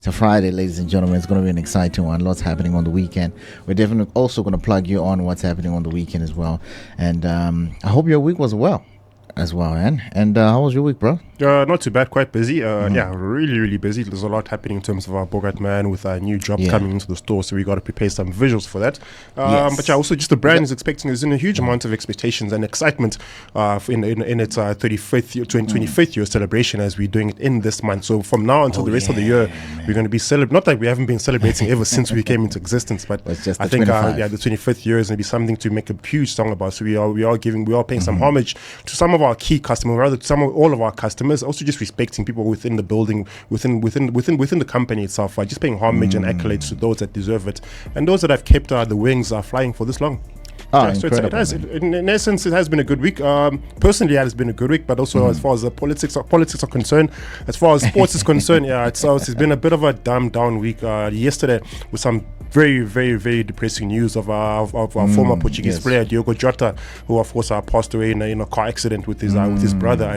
It's a Friday, ladies and gentlemen. It's going to be an exciting one. Lots happening on the weekend. We're definitely also going to plug you on what's happening on the weekend as well. And I hope your week was well as well, man. And how was your week, bro? Not too bad, quite busy. Yeah, really busy. There's a lot happening in terms of our Bogart man with a new job coming into the store, so we got to prepare some visuals for that. But yeah, also just the brand is expecting, there's in a huge amount of expectations and excitement in its 25th year celebration as we're doing it in this month. So from now until the rest of the year, man, we're going to be celebrating. Not like we haven't been celebrating ever since we came into existence, but I think the 25th year is going to be something to make a huge song about. So we are paying some homage to some of our key customers, rather to all of our customers. Also, just respecting people within the building, within the company itself. Just paying homage and accolades to those that deserve it, and those that have kept the wings flying for this long. So in essence, it has been a good week. Personally, it has been a good week, but also as far as the politics are concerned, as far as sports is concerned, it's been a bit of a dumbed down week. Yesterday, with some very depressing news of our former Portuguese player Diogo Jota, who of course passed away in a car accident with his brother.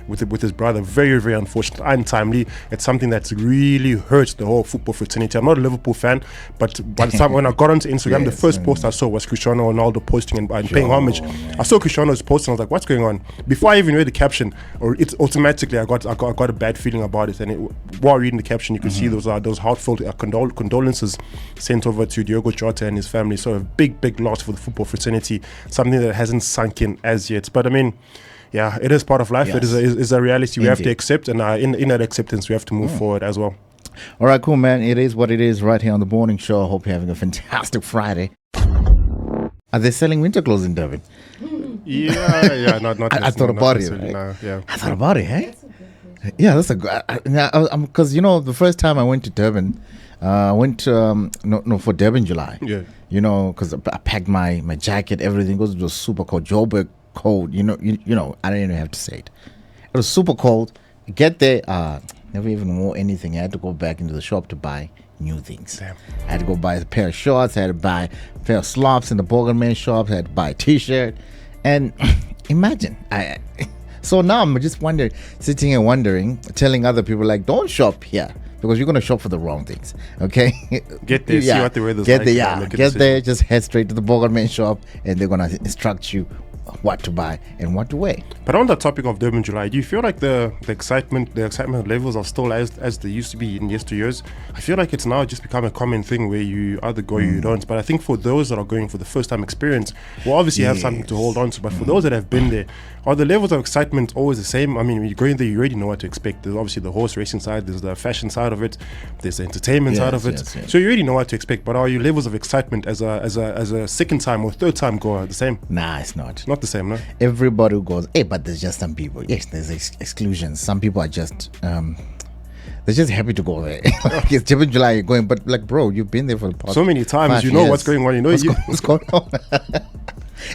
With his brother, very unfortunate, untimely. It's something that's really hurt the whole football fraternity. I'm not a Liverpool fan, but by the time when I got onto Instagram, the first post I saw was Cristiano Ronaldo posting and paying homage. I saw Cristiano's post and I was like, what's going on? Before I even read the caption, or it's automatically I got a bad feeling about it. And while reading the caption, you could see those heartfelt condolences sent over to Diogo Jota and his family. So a big loss for the football fraternity, something that hasn't sunk in as yet. But I mean, yeah, it is part of life. It is a reality we have to accept, and in that acceptance we have to move forward as well. All right, cool, man. It is what it is right here on the morning show. I hope you're having a fantastic Friday. Are they selling winter clothes in Durban? Not I thought about it. Right? No, I thought about it, hey? Yeah, that's a good. Because the first time I went to Durban, I went for Durban July. Yeah. Because I packed my jacket, everything. It was super cold. Joburg cold. I didn't even have to say it. It was super cold. Get there, never even wore anything. I had to go back into the shop to buy new things. Damn. I had to go buy a pair of shorts. I had to buy a pair of slops in the Bogart man shop. I had to buy a t-shirt. And imagine, so now I'm just sitting and wondering, telling other people like, don't shop here because you're going to shop for the wrong things. Okay? Get there, see what the weather's get like. Get there, just head straight to the Bogart man shop and they're going to instruct you what to buy and what to wear. But on the topic of Durban July, do you feel like the excitement levels are still as they used to be in yesteryears? I feel like it's now just become a common thing where you either go or you don't. But I think for those that are going for the first time experience, we'll obviously have something to hold on to. But for those that have been there, are the levels of excitement always the same? I mean, when you go in there, you already know what to expect. There's obviously the horse racing side, there's the fashion side of it, there's the entertainment side of it. Yes. So you already know what to expect. But are your levels of excitement as a second time or third time goer the same? Nah, it's not. Not the same, no? Everybody who goes, but there's just some people. Yes, there's exclusions. Some people are just they're just happy to go there. Like it's Durban July, you're going, but like, bro, you've been there for the past so many times. You know what's going on. You know what's going on.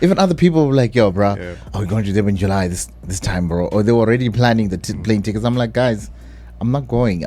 Even other people were like, yo, bro, are we going to Durban July this time, bro? Or they were already planning the plane tickets. I'm like, guys, I'm not going.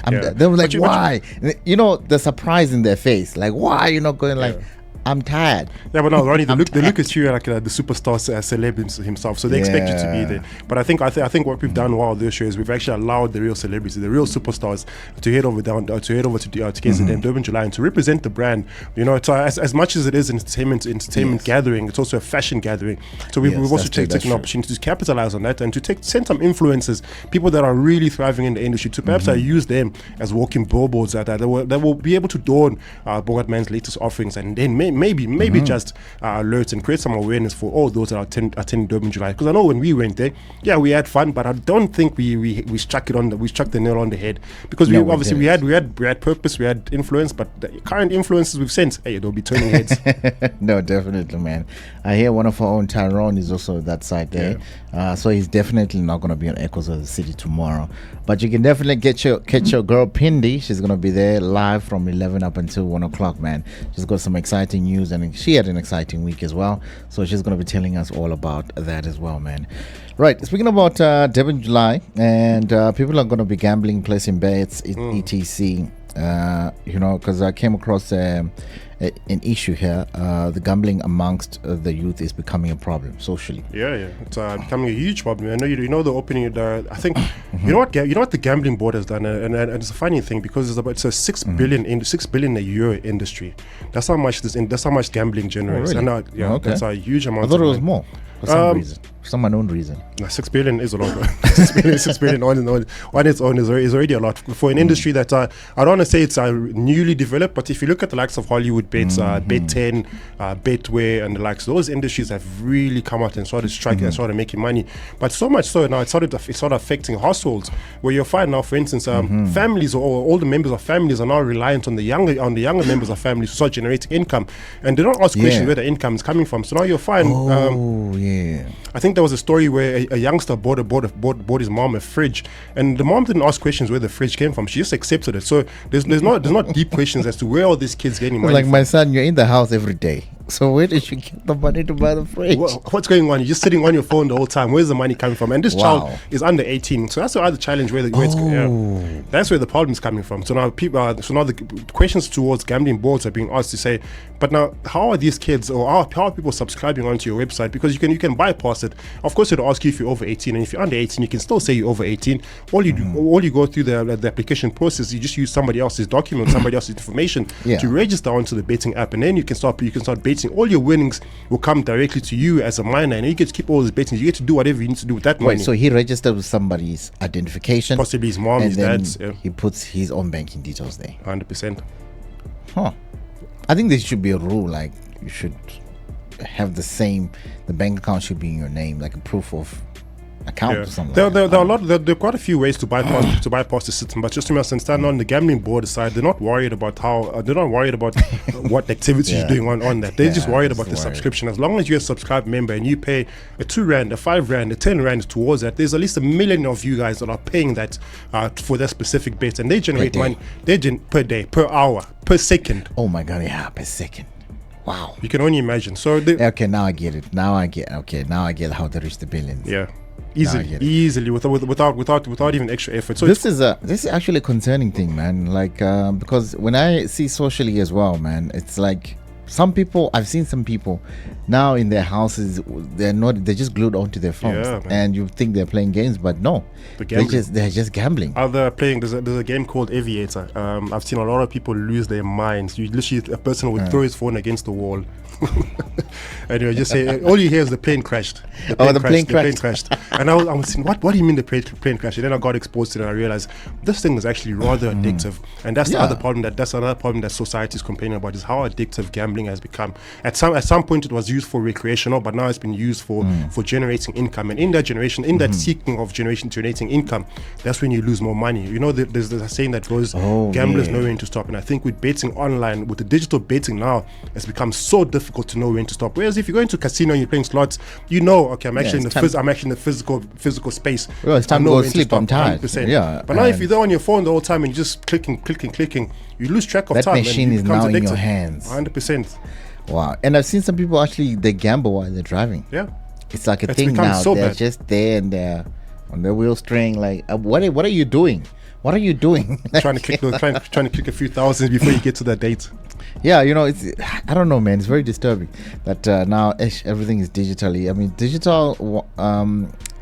They were like, why? The surprise in their face. Like, why are you not going? Like, I'm tired. Yeah, but no, Ronnie, the look is true, like the superstar celeb himself. So they expect you to be there. But I think what we've done well this year is we've actually allowed the real celebrities, the real superstars, to head over to KZN, Durban July, and to represent the brand. It's as much as it is an entertainment gathering, it's also a fashion gathering. So we've also taken an opportunity to capitalize on that and to send some influencers, people that are really thriving in the industry, to perhaps use them as walking billboards that will be able to dawn Bogart Man's latest offerings, and then maybe just alerts and create some awareness for all those that are attending Durban July. Because I know when we went there, we had fun, but I don't think we struck the nail on the head, because we had purpose, we had influence, but the current influences we've sent, they'll be turning heads. No, definitely, man. I hear one of our own, Tyrone, is also that side there. So he's definitely not going to be on Echoes of the City tomorrow. But you can definitely catch your girl Pindi. She's going to be there live from 11 up until 1 o'clock, man. She's got some exciting news, and she had an exciting week as well. So she's going to be telling us all about that as well, man. Right, speaking about Durban July, and people are going to be gambling, placing bets, etc. Because I came across a an issue here. The gambling amongst the youth is becoming a problem socially. Yeah, it's becoming a huge problem. I know you know the opening. I think you know what the gambling board has done, and it's a funny thing because it's a 6 billion a year industry. That's how much gambling generates. Oh, really? And that's a huge amount. I thought it was more for some reason, for some unknown reason. 6 billion is a lot. 6 billion on its own is already a lot for an industry that I don't want to say it's newly developed, but if you look at the likes of Hollywood bets, Bet 10, Betway, and the likes, those industries have really come out and started striking and started making money. But so much so now it's started affecting households, where you'll find now, for instance, families or all the members of families are now reliant on the younger members of families to start generating income, and they don't ask questions where the income is coming from. So now you'll find. I think there was a story where a youngster bought his mom a fridge, and the mom didn't ask questions where the fridge came from. She just accepted it. So there's not deep questions as to where all these kids getting money. Like from. My son, you're in the house every day. So where did you get the money to buy the fridge? What's going on? You're just sitting on your phone the whole time. Where's the money coming from? And this child is under 18, so that's the other challenge where it's going. That's where the problem is coming from. So now the questions towards gambling boards are being asked to say, but now how are these kids or how are people subscribing onto your website? Because you can bypass it. Of course, it'll ask you if you're over 18, and if you're under 18, you can still say you're over 18. All you go through the application process, you just use somebody else's document, somebody else's information to register onto the betting app, and then you can start betting. All your winnings will come directly to you as a minor, and you get to keep all these betting. You get to do whatever you need to do with that money. So he registered with somebody's identification, possibly his mom, his dad's. He puts his own banking details there. 100%. I think there should be a rule, like you should have the bank account should be in your name, like a proof of account or something. There are quite a few ways to bypass the system, but just to understand, on the gambling board side, they're not worried about what activities you're doing on that. They're just worried about the subscription. As long as you're a subscribed member and you pay a 2 rand, a 5 rand, a 10 rand towards that, there's at least 1 million of you guys that are paying that for that specific bet, and they generate money. They per day, per hour, per second. Oh my god, per second. Wow. You can only imagine. So now I get it. Now I get how they reach the billions. Yeah. Easily without even extra effort. So this is actually a concerning thing, man. Like because when I see socially as well, man, it's like I've seen some people now in their houses, they're just glued onto their phones, and you think they're playing games, but no, they're just gambling. They're playing. There's a game called Aviator. I've seen a lot of people lose their minds. A person would throw his phone against the wall. And you just say, all you hear is the plane crashed. The plane crashed. And I was saying, what do you mean the plane crashed? And then I got exposed to it, and I realized this thing is actually rather addictive. And that's another problem that society is complaining about, is how addictive gambling has become. At some point it was used for recreational, but now it's been used for generating income. And in that seeking of generating income, that's when you lose more money. You know, there's a saying that goes, gamblers know when to stop. And I think with betting online, with the digital betting now, it's become so difficult to know when to stop. Whereas if you go into a casino and you're playing slots, you know, okay, I'm actually in the physical space. Well, it's time to go to sleep. I'm tired. 100%. Yeah. But now if you're there on your phone the whole time and you're just clicking, you lose track of time. That machine is now in your hands. 100%. Wow. And I've seen some people actually, they gamble while they're driving. Yeah. It's like a thing now. So they're just there and they're on their wheel string. Like, what are you doing? What are you doing? trying to click a few thousands before you get to that date. Yeah, you know, I don't know, man. It's very disturbing that now everything is digitally. I mean, digital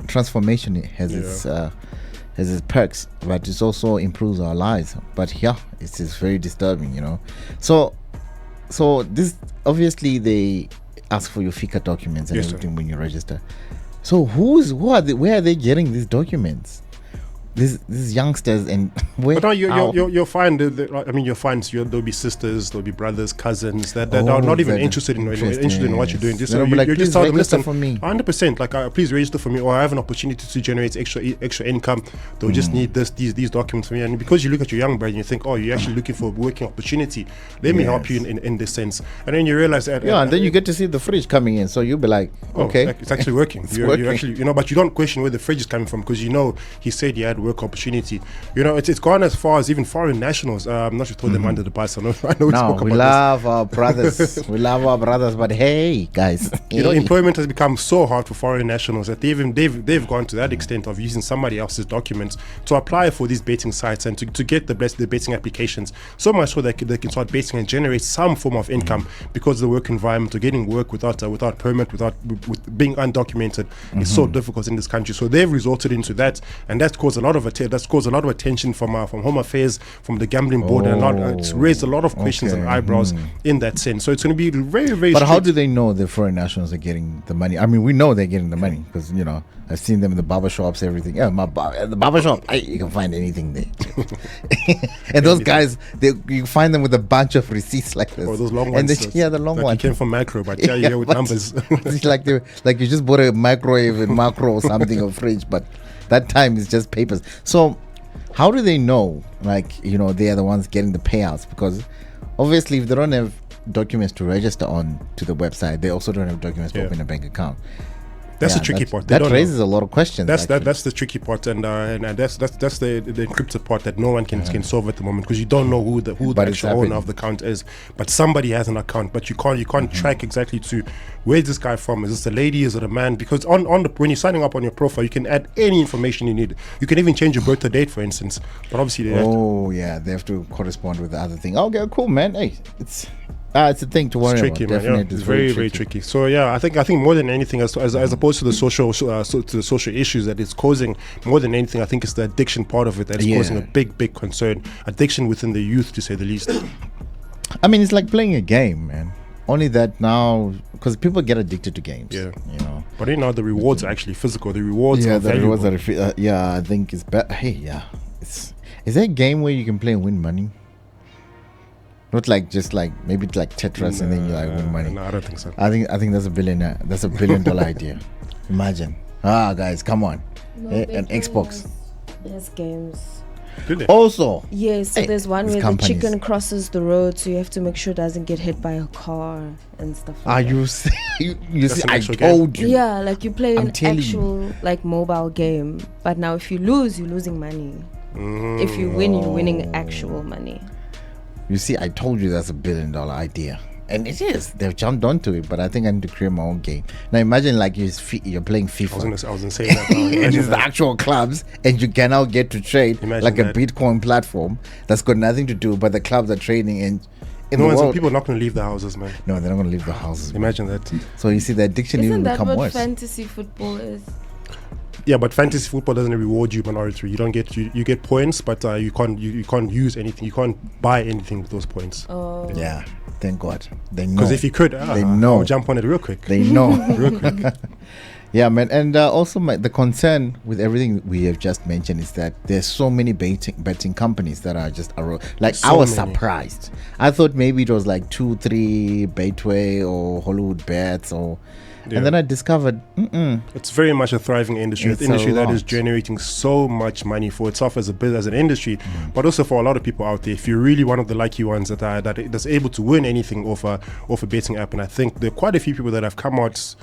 transformation has its perks, but it also improves our lives. But yeah, it's very disturbing, you know. So this, obviously they ask for your FICA documents and everything when you register. So where are they getting these documents? These youngsters, and but now you'll find you'll find there'll be sisters, there'll be brothers, cousins that are not even interested in what you're doing. Just you're just telling them, listen, for me 100%, like please register for me, or I have an opportunity to generate extra income. They'll just need these documents from me, and because you look at your young brother and you think, oh, you're actually looking for a working opportunity, let me help you in this sense, and then you realize that and then you get to see the fridge coming in, so you'll be like, okay, it's actually working. You're actually, but you don't question where the fridge is coming from, because you know he said he had work work opportunity. You know, it's gone as far as even foreign nationals. I'm not just throwing them under the bus. I know no, we love our brothers. We love our brothers, but hey, guys, you know, employment has become so hard for foreign nationals that they've gone to that extent of using somebody else's documents to apply for these betting sites and to get the betting applications. So much so that they can start betting and generate some form of income because of the work environment, or getting work without permit, with being undocumented is so difficult in this country. So they've resorted into that, and that's caused a lot of attention from Home Affairs, from the gambling board, and it's raised a lot of questions and eyebrows in that sense. So it's going to be very, very. But how do they know the foreign nationals are getting the money? I mean, we know they're getting the money because, you know, I've seen them in the barber shops, everything. Yeah, the barber shop, you can find anything there. And those guys, you find them with a bunch of receipts like this. Oh, those long ones. The long ones. You came from macro, but yeah, with numbers. It's like you just bought a microwave in macro or something, or fridge, but that time is just papers. So how do they know, like, you know, they are the ones getting the payouts? Because obviously if they don't have documents to register on to the website, they also don't have documents to open a bank account. That's the tricky part. That raises a lot of questions. That's the tricky part, and that's the encrypted part that no one can solve at the moment, because you don't know who the actual owner of the account is. But somebody has an account, but you can't track exactly to where's this guy from. Is this a lady? Is it a man? Because when you're signing up on your profile, you can add any information you need. You can even change your birthday date, for instance. But obviously, they have to correspond with the other thing. Okay, cool, man. Hey, it's a thing to worry tricky, about. Man. It's very tricky. So yeah, I think more than anything, as opposed to the social issues that it's causing, more than anything, I think it's the addiction part of it that is causing a big concern. Addiction within the youth, to say the least. I mean, it's like playing a game, man. Only that now, because people get addicted to games. Yeah, you know. But now the rewards are actually physical. The rewards are valuable. Rewards are, I think it's better. Hey, yeah, is there a game where you can play and win money? Not like just like maybe it's like Tetris and then you like win money. No, I don't think so. I think that's a $1 billion idea. Imagine. Guys, come on. An Xbox. There's games. Really? Also. Yes, so there's one where the chicken crosses the road, so you have to make sure it doesn't get hit by a car and stuff like that. You see, I told you. Yeah, like you play an actual like mobile game, but now if you lose, you're losing money. If you win, you're winning actual money. You see, I told you that's a $1 billion idea. And it is. They've jumped onto it, but I think I need to create my own game. Now imagine like you're playing FIFA. I was gonna say that. And it's the actual clubs, and you can now get to trade like a Bitcoin platform that's got nothing to do, but the clubs are trading in the world. People are not going to leave the houses, man. No, they're not going to leave the houses. Imagine that. So you see, the addiction even become worse. Isn't that what fantasy football is? Yeah, but fantasy football doesn't reward you monetary. You don't get you get points, but you can't use anything. You can't buy anything with those points. Oh. Yeah, thank God. They know. Because if you could, they know. I'll jump on it real quick. They know. Real quick. Yeah, man. And also the concern with everything we have just mentioned is that there's so many betting companies that are just like so I was surprised. I thought maybe it was like 2-3 Betway or Hollywood Bets or. Yeah. And then I discovered it's very much a thriving industry. It's an industry that is generating so much money for itself as an industry, but also for a lot of people out there. If you're really one of the lucky ones that's able to win anything off a betting app, and I think there are quite a few people that have come out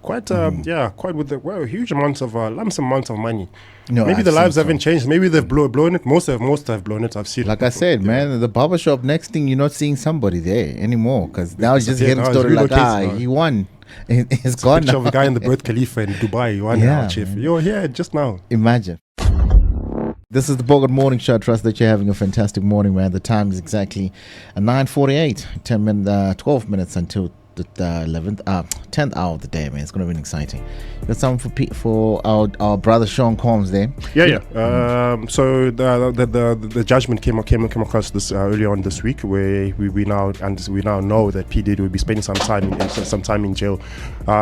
quite with a huge amounts of lump sum amounts of money. No, maybe the lives haven't changed. Maybe they've blown it. Most have blown it. I've seen. Like I said, man, the barbershop. Next thing you're not seeing somebody there anymore, because now you just hearing story like he won. It's gone now. Of a guy in the Burj Khalifa in Dubai. You won now, Chief. You're here just now. Imagine. This is the Bogart Morning Show. I trust that you're having a fantastic morning, man. The time is exactly 9:48. 12 minutes until the 10th hour of the day, man. It's going to be exciting. Got something for our brother Sean Combs there. So the judgment came across this earlier on this week, where we now know that P Diddy will be spending some time in jail.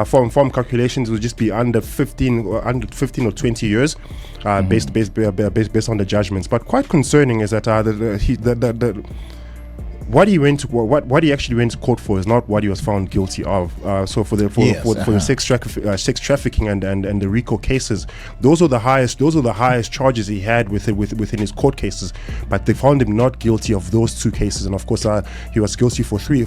From calculations, it will just be under 15 or 20 years, based on the judgments. But quite concerning is that what he actually went to court for is not what he was found guilty of. So for the sex trafficking and the RICO cases, those are the highest charges he had within his court cases. But they found him not guilty of those 2 cases, and of course he was guilty for three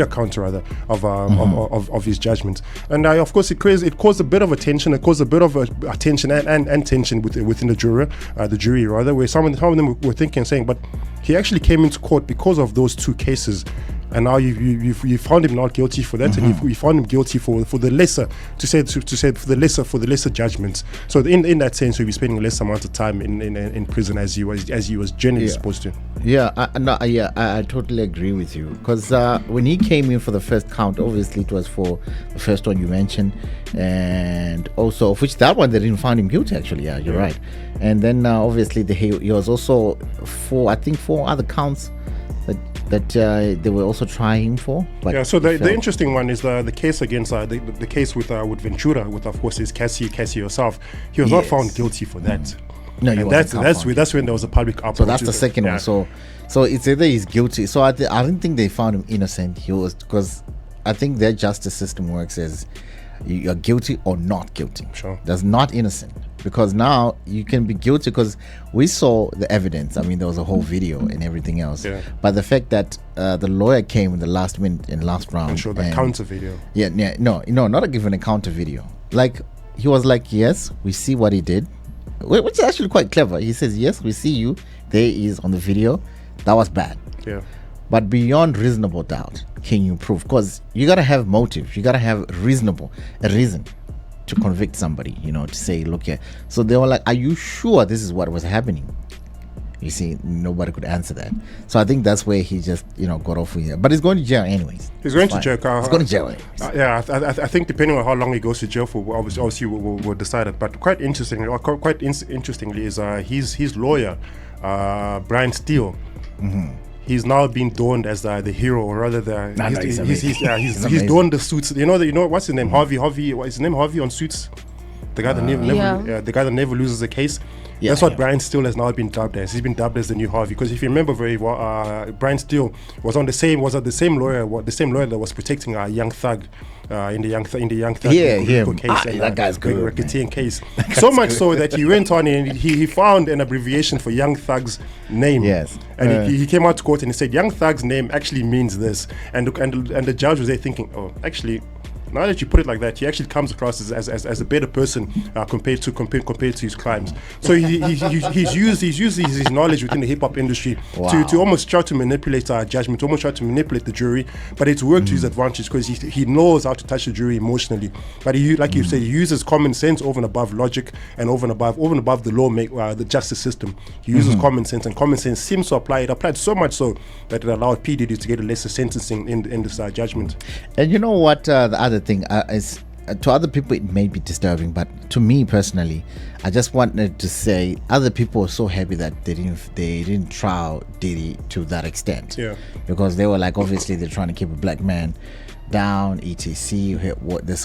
accounts rather of his judgment. And of course it caused a bit of attention. It caused a bit of attention and tension within the jury rather, where some of them were thinking, saying, but he actually came into court because of those 2 cases, and now you found him not guilty for that, and you found him guilty for the lesser for the lesser judgments. So in that sense, he'll be spending less amount of time in prison as he was generally supposed to. I totally agree with you, because when he came in for the first count, obviously it was for the first one you mentioned, and also of which that one they didn't find him guilty actually. Yeah, you're right. And then obviously he was also four other counts that they were also trying him for. But so the interesting one is the case against the case with Ventura, with of course his Cassie herself. He was not found guilty for that. No, and that's when there was a public uproar. So that's the second one. So it's either he's guilty. So I don't think they found him innocent. He was, because I think their justice system works as you're guilty or not guilty. Sure. That's not innocent, because now you can be guilty because we saw the evidence. I mean, there was a whole video and everything else. Yeah. But the fact that the lawyer came in the last minute in last round and showed the counter video. No, not even a counter video. Like, he was like, yes, we see what he did, which is actually quite clever. He says, yes, we see you. There he is on the video. That was bad. Yeah. But beyond reasonable doubt, can you prove? Because you got to have motive. You got to have a reason to convict somebody, to say, look here. So they were like, are you sure this is what was happening? You see, nobody could answer that. So I think that's where he just, got off with it. But he's going to jail anyways. He's going to jail. He's going to jail anyways. I think depending on how long he goes to jail for, obviously we'll decide it. But quite interestingly is his lawyer, Brian Steele. He's now been donned as the hero, or rather he's donned the suits. You know what's his name? Harvey. What's his name? Harvey on Suits. The guy that never loses a case. That's what Brian Steele has now been dubbed as. He's been dubbed as the new Harvey, because if you remember very well, Brian Steele was the same lawyer that was protecting Young Thug in the Young Thug case, and that guy's good, racketeering case. So much so that he went on and he found an abbreviation for Young Thug's name. Yes, and he came out to court and he said Young Thug's name actually means this, and the judge was there thinking, oh, actually, now that you put it like that, he actually comes across as a better person compared to his crimes. So he's used his knowledge within the hip hop industry to almost try to manipulate our judgment, to almost try to manipulate the jury. But it's worked to his advantage, because he knows how to touch the jury emotionally. But you say, he uses common sense over and above logic, and over and above the law, the justice system. He uses common sense, and common sense seems to apply. It applied so much so that it allowed P. Diddy to get a lesser sentencing in this judgment. And you know what? The other thing is, to other people it may be disturbing, but to me personally, I just wanted to say other people were so happy that they didn't trial Diddy to that extent. Yeah. Because they were like, obviously they're trying to keep a black man down, etc.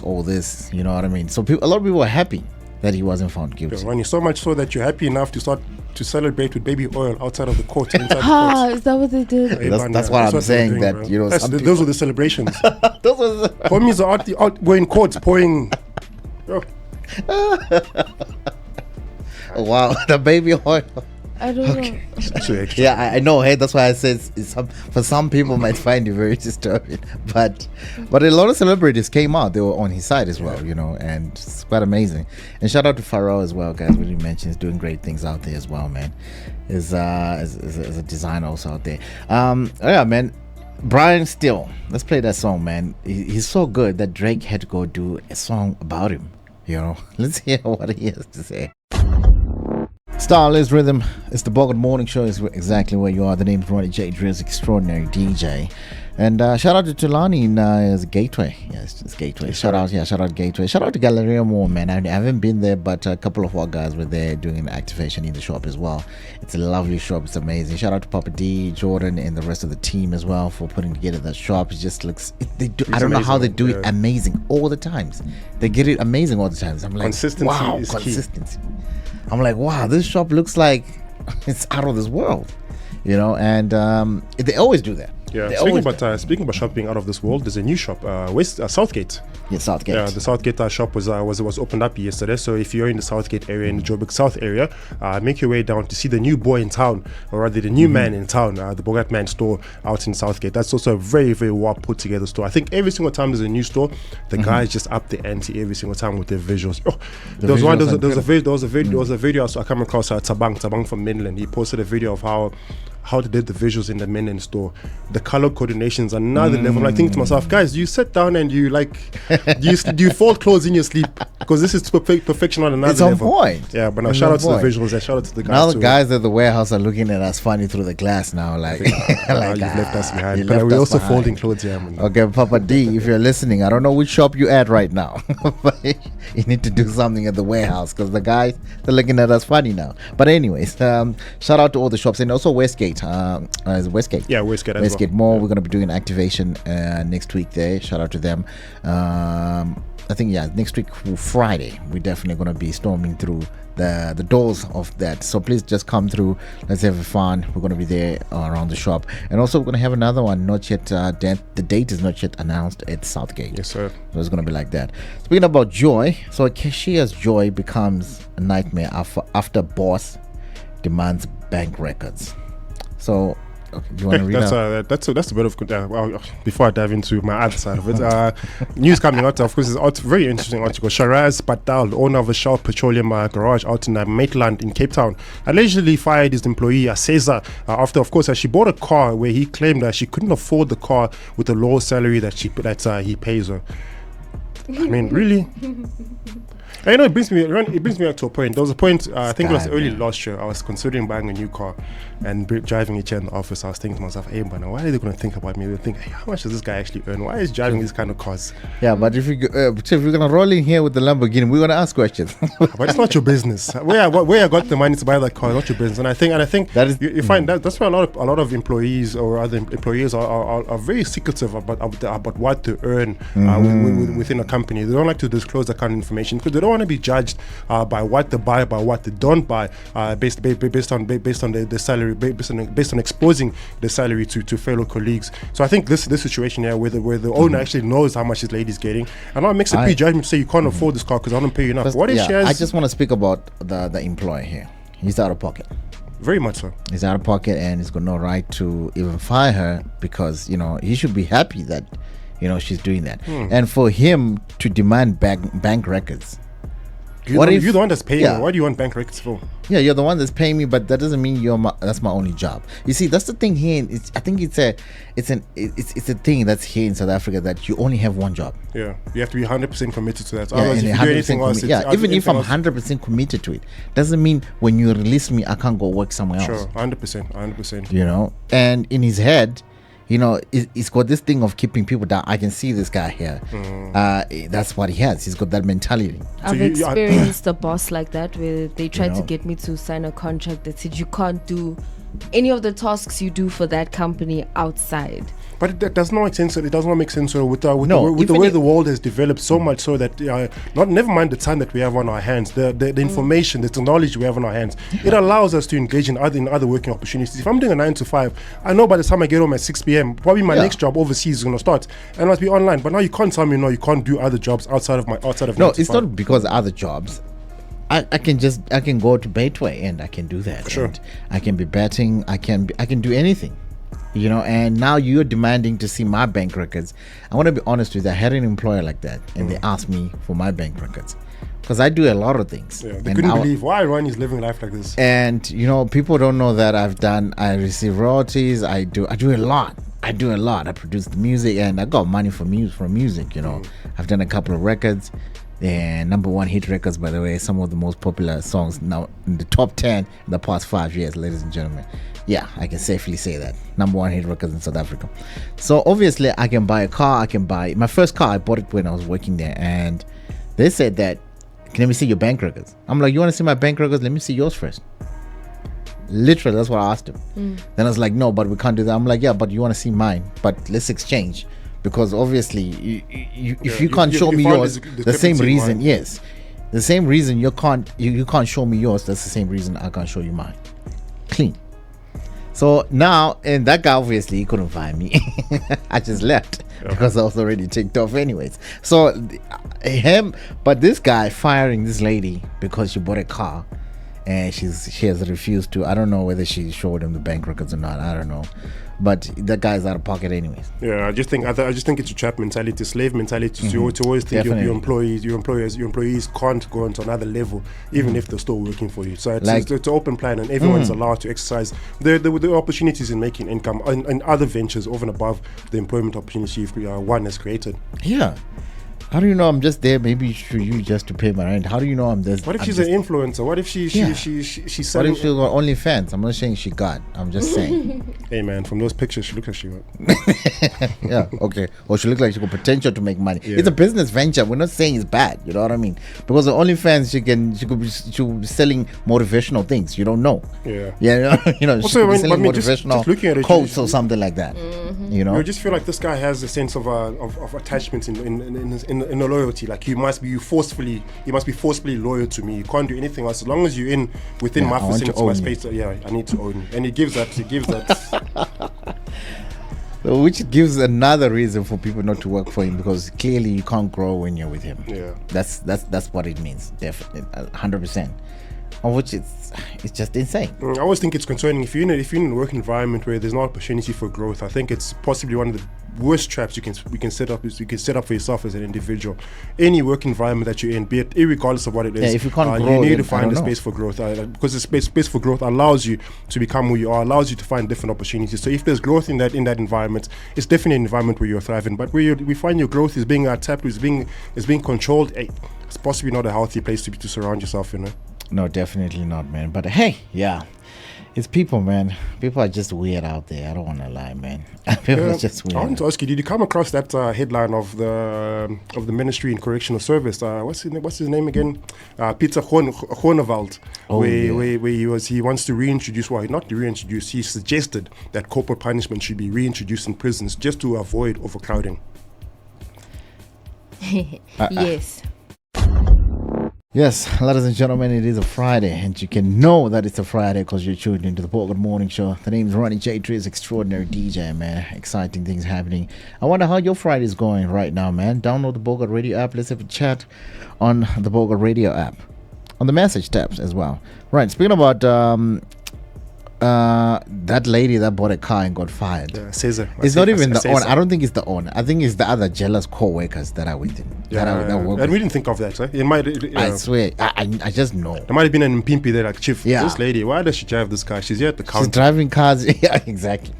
All this, you know what I mean? So a lot of people were happy that he wasn't found guilty. When so much so that you're happy enough to start to celebrate with baby oil outside of the court. Inside the court. Is that what they did? That's what I'm saying. That those were the celebrations. Homies are out going courts pouring. Oh, wow, the baby oil. I don't know. Yeah, I know. Hey, that's why I said for some people might find it very disturbing, but a lot of celebrities came out. They were on his side as well, and it's quite amazing. And shout out to Pharrell as well, guys. Really mentioned he's doing great things out there as well, man. Is a designer also out there. Yeah, man. Brian Steele, let's play that song, man. He's so good that Drake had to go do a song about him. Let's hear what he has to say. Starless Rhythm, it's the Bogart Morning Show. Is exactly where you are. The name's Ronnie J. Drill's extraordinary DJ. And shout out to Tulani in Gateway. Yes, it's Gateway. Shout out Gateway. Shout out to Galleria Mall, man. I haven't been there, but a couple of our guys were there doing an activation in the shop as well. It's a lovely shop. It's amazing. Shout out to Papa D, Jordan, and the rest of the team as well for putting together that shop. It just looks. I don't know how they do it amazing all the times. They get it amazing all the times. I'm like, consistency. Wow, is consistency. Key. I'm like, wow, this shop looks like it's out of this world. you know, and they always do that. Yeah, speaking about shopping out of this world, there's a new shop, Southgate. Yeah, Southgate. Yeah, the Southgate shop was opened up yesterday. So if you're in the Southgate area, in the Joburg South area, make your way down to see the new boy in town, or rather the new man in town, the Bogart Man store out in Southgate. That's also a very, very well put together store. I think every single time there's a new store, the guys just up the ante every single time with their visuals. Oh, there was a video I came across Tabang from Mainland. He posted a video of how they did the visuals in the Mainland store. The color coordination's another level. I think to myself, guys, you sit down and you do you fold clothes in your sleep? Because this is perfection on another level. It's on point. Yeah, but now shout out to the visuals and shout out to the guys. Now the guys at the warehouse are looking at us funny through the glass now, like, you've left us behind. But we're also folding clothes here, man. Okay, Papa D, if you're listening, I don't know which shop you're at right now, but you need to do something at the warehouse because the guys, they're looking at us funny now. But anyways, shout out to all the shops and also Westgate. Is Westgate? Yeah, Westgate as Westgate well. Mall. Yeah. We're going to be doing activation next week there. Shout out to them. I think next week Friday we're definitely going to be storming through the doors of that. So please just come through. Let's have fun. We're going to be there around the shop, and also we're going to have another one. Not yet. The date is not yet announced at Southgate. Yes, sir. So it's going to be like that. Speaking about joy, so a cashier's joy becomes a nightmare after boss demands bank records. So, okay, do you want to read out? That's a bit of well, before I dive into my other side of it, news coming out. Of course, it's a very interesting article. Sharaz Patel, owner of a Shell Petroleum garage out in Maitland in Cape Town, allegedly fired his employee Cesar after, of course, she bought a car where he claimed that she couldn't afford the car with the low salary that he pays her. I mean, really? You know, it brings me up to a point. There was a point, I think it was early last year, I was considering buying a new car and driving each in the office. I was thinking to myself, hey, but why are they going to think about me? They think, hey, how much does this guy actually earn? Why is he driving these kind of cars? Yeah, but if you're going to roll in here with the Lamborghini, we're going to ask questions. But it's not your business. Where I got the money to buy that car is not your business. And I think that is, you find that's why a lot of employees or other employees are very secretive about what they earn within a company. They don't like to disclose that kind of information because they don't want to be judged by what they buy, by what they don't buy, based on the salary, based on exposing the salary to fellow colleagues. So I think this situation here, where the owner actually knows how much his lady's getting, and now it makes a prejudgment to say you can't afford this car because I don't pay you enough. What if she has? I just want to speak about the employer here. He's out of pocket. Very much so. He's out of pocket, and he's got no right to even fire her because he should be happy that she's doing that. And for him to demand bank records. You're the one that's paying me. What do you want bank records for? Yeah, you're the one that's paying me, but that doesn't mean that's my only job. You see, that's the thing here. I think it's a thing that's here in South Africa that you only have one job. Yeah, you have to be 100% committed to that. Otherwise, if you do anything else, even if I'm 100% committed to it, doesn't mean when you release me, I can't go work somewhere else. Sure, 100%. And in his head, he's got this thing of keeping people down. I can see this guy here. That's what he has. He's got that mentality. I've experienced a boss like that where they tried to get me to sign a contract that said you can't do any of the tasks you do for that company outside. But it does not make sense. It does not make sense with the way the world has developed so much so that never mind the time that we have on our hands, the information, the knowledge we have on our hands, it allows us to engage in other working opportunities. If I'm doing a 9 to 5, I know by the time I get home at 6 p.m, probably my next job overseas is going to start, and I must be online. But now you can't tell me you can't do other jobs outside of 9 to 5. No, it's not because other jobs. I can go to Betway and I can do that. Sure. And I can be betting. I can do anything. And now you're demanding to see my bank records. I want to be honest with you. I had an employer like that, and they asked me for my bank records because I do a lot of things. Yeah, they couldn't believe why Ron is living life like this. And people don't know that I receive royalties. I do a lot. I produce the music, and I got money from music. I've done a couple of records. And number one hit records, by the way, some of the most popular songs now in the top 10 in the past 5 years, ladies and gentlemen. Yeah, I can safely say that. Number one hit records in South Africa. So obviously I can buy a car. I can buy my first car. I bought it when I was working there, and they said that, let me see your bank records. I'm like, you want to see my bank records? Let me see yours first. Literally, that's what I asked him. Then I was like, no, but we can't do that. I'm like, yeah, but you want to see mine, but let's exchange. Because obviously, if you can't show me yours, the same reason, yes, the same reason you can't show me yours, that's the same reason I can't show you mine. Clean. So now, and that guy obviously he couldn't find me. I just left because I was already ticked off anyways. So but this guy firing this lady because she bought a car and she has refused to. I don't know whether she showed him the bank records or not. I don't know. But that guy's out of pocket anyways. Yeah, I just think it's a trap mentality, slave mentality to always think your employees can't go into another level, even if they're still working for you. So it's an open plan, and everyone's allowed to exercise the opportunities in making income and other ventures over and above the employment opportunity one has created. Yeah. How do you know I'm just there? Maybe for you just to pay my rent. How do you know I'm there? What if she's an influencer? What if she's What selling? if she's got OnlyFans? I'm not saying she got. I'm just saying. Hey man, from those pictures, she looks like she got. Yeah, okay. Or she looks like she got potential to make money. Yeah. It's a business venture. We're not saying it's bad. You know what I mean? Because the OnlyFans, she could be selling motivational things. You don't know. Yeah. Yeah. You know. Also, she could be selling motivational just looking at it, quotes or something like that. You know. You just feel like this guy has a sense of attachment in the loyalty. Like you must be forcefully loyal to me. You can't do anything else as long as you're within my vicinity, my space. Yeah, I need to own you, and he gives that. So which gives another reason for people not to work for him, because clearly you can't grow when you're with him. Yeah, that's what it means. Definitely, 100%. Of which it's just insane. I always think it's concerning if you're in a work environment where there's no opportunity for growth. I think it's possibly one of the worst traps you can set up for yourself as an individual. Any work environment that you're in, be it irregardless of what it is, if you can't grow, you need to find a space for growth, because the space for growth allows you to become who you are, allows you to find different opportunities. So if there's growth in that environment, it's definitely an environment where you're thriving. But where we find your growth is being tapped, is being controlled, it's possibly not a healthy place to surround yourself in. No, definitely not, man. But hey, yeah, it's people, man. People are just weird out there. I don't want to lie, man. People are just weird. I want to ask you, did you come across that headline of the Ministry in Correctional Service? What's his name again? Peter Groenewald, where he wants to reintroduce. Well, not reintroduce. He suggested that corporal punishment should be reintroduced in prisons just to avoid overcrowding. Yes. Yes, ladies and gentlemen, it is a Friday, and you can know that it's a Friday because you're tuned into the Bogart Morning Show. The name is Ronnie J3's extraordinary DJ, man. Exciting things happening. I wonder how your Friday is going right now, man. Download the Bogart Radio app. Let's have a chat on the Bogart Radio app, on the message tabs as well. Right, speaking about that lady that bought a car and got fired. Caesar. It's not even the owner. I don't think it's the owner. I think it's the other jealous co-workers that are with him. And we didn't think of that. It might. I swear. I just know. There might have been an Mpimpi there, like, Chief, yeah. This lady, why does she drive this car? She's here at the counter. She's driving cars. Yeah, exactly.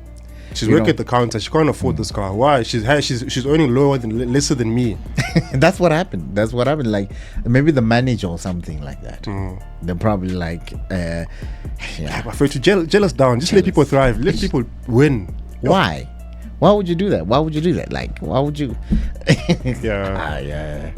She's working at the counter. She can't afford this car. Why? She's earning lesser than me. That's what happened. Like maybe the manager or something like that. They're probably like, I prefer to jealous down. Just let people thrive. Let people win. Why? Why would you do that? Like, why would you? Yeah.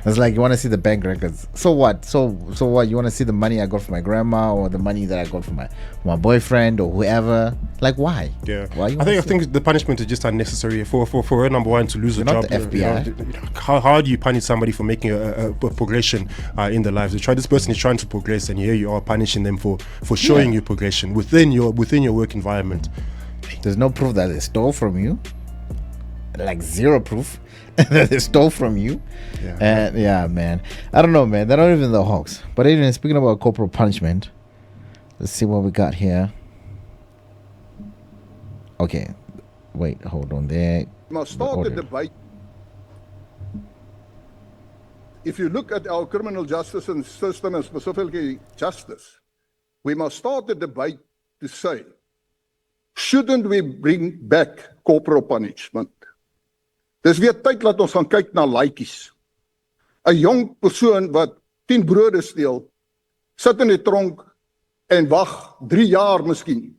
It's like, you want to see the bank records. So what? So what? You want to see the money I got from my grandma, or the money that I got from my boyfriend or whoever? Like, why? Yeah. Why? I think the punishment is just unnecessary for her, number one, to lose a job. Not the FBI. How do you punish somebody for making a progression in their lives? This person is trying to progress, and here you are punishing them for showing you progression within your work environment. There's no proof that they stole from you. Like, zero proof that they stole from you. Yeah, man. I don't know, man. They're not even the Hawks. But anyway, speaking about corporal punishment, let's see what we got here. Okay. Wait, hold on there. Must start the debate. If you look at our criminal justice system, and specifically justice, we must start the debate to say, shouldn't we bring back corporal punishment? Dis weer tyd dat ons gaan kyk na laaitjies. 'n Jong persoon wat 10 brode steel, sit in die tronk en wag 3 jaar miskien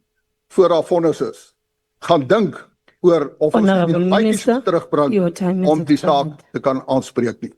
voor haar vonnis is. Gaan dink oor of ons die laaitjies terugbring om die saak te kan aanspreek nie.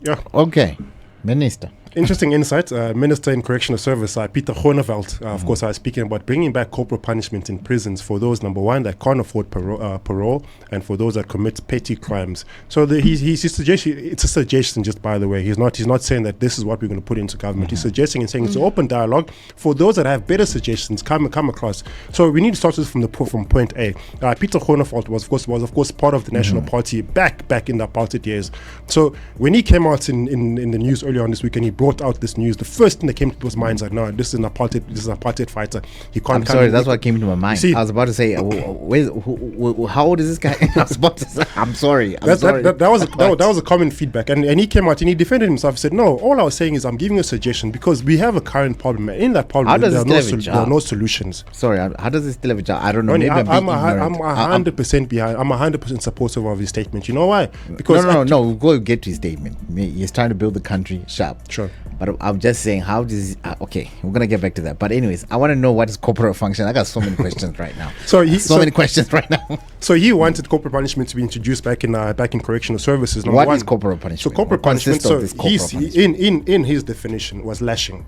Ja, okay. Minister. Interesting insight. Minister in Correctional Service, Peter Groenewald, of course, speaking about bringing back corporal punishment in prisons for those, number one, that can't afford parole, and for those that commit petty crimes. So he's suggesting, it's a suggestion, just by the way. He's not saying that this is what we're going to put into government. He's suggesting and saying it's an open dialogue for those that have better suggestions come across. So we need to start this from point A. Peter Groenewald was of course part of the National Party back in the apartheid years. So when he came out in the news earlier on this week and he brought out this news, the first thing that came to people's minds like, no, this is an apartheid fighter. He can't. I'm sorry, that's what came to my mind. See, I was about to say, how old is this guy? I was about to say, I'm sorry. That was a common feedback, and he came out and he defended himself. He said, no, all I was saying is I'm giving a suggestion because we have a current problem. In that problem, there are no solutions. Sorry, how does this still have a job? I don't know. Maybe I'm 100% behind. I'm 100% supportive of his statement. You know why? Because no. We'll go get to his statement. He's trying to build the country sharp. Sure. But I'm just saying, how does okay, we're gonna get back to that. But anyways, I want to know what is corporal function. I got so many questions right now. So many questions right now. So he wanted corporal punishment to be introduced back in correctional services. What is corporal punishment? So corporal punishment. So in his definition was lashing,